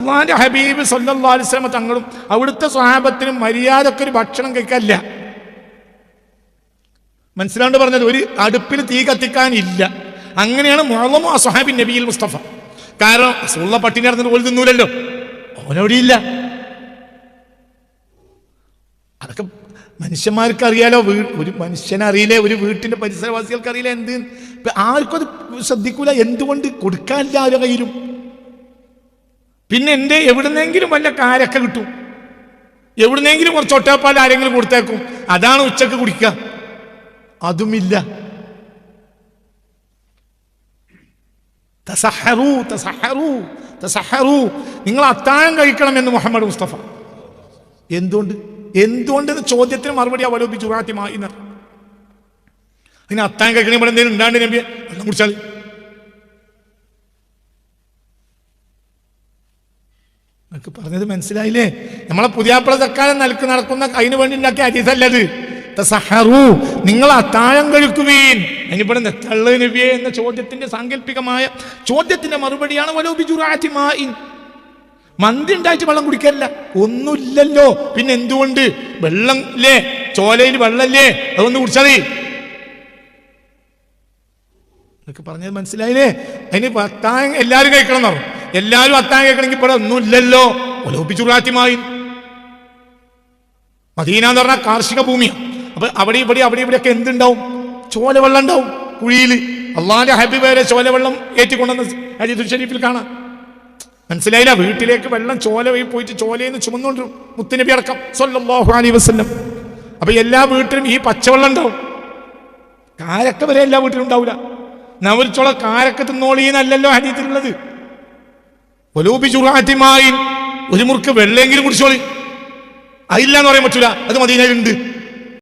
അല്ലാഹുവിന്റെ ഹബീബ് സല്ലല്ലാഹു അലൈഹി വസല്ലം തങ്ങളും അവിടുത്തെ സ്വഹാബത്തിനും മര്യാദക്കൊരു ഭക്ഷണം കഴിക്കാനില്ല. മനസ്സിലാണ്ട് പറഞ്ഞത്, ഒരു അടുപ്പിൽ തീ കത്തിക്കാനില്ല. അങ്ങനെയാണ് മുഅ്ളമു അസ്ഹാബിൻ നബിയിൽ മുസ്തഫ. കാരണം റസൂലുള്ള പട്ടിണി കിടന്നിട്ട് പോലും തിന്നൂലല്ലോ, അവനോടിയില്ല. അതൊക്കെ മനുഷ്യന്മാർക്ക് അറിയാലോ, ഒരു മനുഷ്യനറിയില്ലേ, ഒരു വീട്ടിന്റെ പരിസരവാസികൾക്ക് അറിയില്ല. ആർക്കും അത് ശ്രദ്ധിക്കൂല. എന്തുകൊണ്ട് കൊടുക്കാനില്ല ആരുടെ കയ്യിലും? പിന്നെ എൻ്റെ എവിടുന്നെങ്കിലും വല്ല കാരൊക്കെ കിട്ടും, എവിടുന്നെങ്കിലും കുറച്ച് ഒട്ടപ്പാൽ ആരെങ്കിലും കൊടുത്തേക്കും, അതാണ് ഉച്ചക്ക് കുടിക്കുക. അതുമില്ല. തസഹറു തസഹറു തസഹറു, നിങ്ങൾ അത്താഴം കഴിക്കണമെന്ന് മുഹമ്മദ് മുസ്തഫ. എന്തുകൊണ്ടെന്ന് ചോദ്യത്തിന് മറുപടി അവലോപിച്ചു റാത്തിമായി. അതിന് അത്താഴം കഴിക്കണേ ഇവിടെ എന്തെങ്കിലും ഉണ്ടാണ്ട് നബിയെ വെള്ളം കുടിച്ചാൽ നിങ്ങൾക്ക് പറഞ്ഞത് മനസ്സിലായില്ലേ? നമ്മളെ പുതിയാപ്പിള തക്കാലം നൽകി നടക്കുന്ന അതിനു വേണ്ടി ഉണ്ടാക്കിയ ഹദീസല്ലത്. തസഹറു, നിങ്ങൾ അത്താഴം കഴിക്കുവീൻ. അതിനിവിടെ തള്ളു നബിയെ എന്ന ചോദ്യത്തിന്റെ സാങ്കല്പികമായ ചോദ്യത്തിന്റെ മറുപടിയാണ് വലോബിജുറാത്തിമായിൻ. മന്തി ഉണ്ടായിട്ട് വെള്ളം കുടിക്കല്ല, ഒന്നുമില്ലല്ലോ. പിന്നെ എന്തുകൊണ്ട്? വെള്ളം ഇല്ലേ, ചോലയിൽ വെള്ളല്ലേ, അതൊന്ന് കുടിച്ചാൽ നിങ്ങൾക്ക് പറഞ്ഞത് മനസ്സിലായില്ലേ? അതിന് അത്താഴം എല്ലാവരും കഴിക്കണം എന്ന് പറഞ്ഞു. എല്ലാവരും അത്താഴം കഴിക്കണമെങ്കിൽ ഇവിടെ ഒന്നുമില്ലല്ലോ. ഒലോപിച്ചുറാത്തിമായി. മദീന എന്ന് പറഞ്ഞാൽ കാർഷിക ഭൂമിയാണ്. അപ്പൊ അവിടെ ഇവിടെയൊക്കെ എന്തുണ്ടാവും? ചോലവെള്ളം ഉണ്ടാവും കുഴിയിൽ. അള്ളാന്റെ ഹബീബ് വരെ ചോലവെള്ളം ഏറ്റിക്കൊണ്ടെന്ന് ഹദീസുൽ ഷരീഫിൽ കാണാം. മനസ്സിലായില്ല? വീട്ടിലേക്ക് വെള്ളം ചോല വഴി പോയിട്ട് ചോലയിൽ നിന്ന് ചുമന്നുകൊണ്ട് മുത്തുനബി അടക്കം സ്വല്ലല്ലാഹു അലൈഹി വസല്ലം. അപ്പൊ എല്ലാ വീട്ടിലും ഈ പച്ചവെള്ളം ഉണ്ടാവും. കാരക്ക വരെ എല്ലാ വീട്ടിലും ഉണ്ടാവില്ല. നവൽച്ചോള കാരക്ക തിന്നോളീന്നല്ലല്ലോ ഹദീസിലുള്ളത്. ഒരു മുറുക്ക് വെള്ളമെങ്കിലും കുടിച്ചോളി. അതില്ല എന്ന് പറയാൻ പറ്റൂല, അത് മദീനയിലുണ്ട്.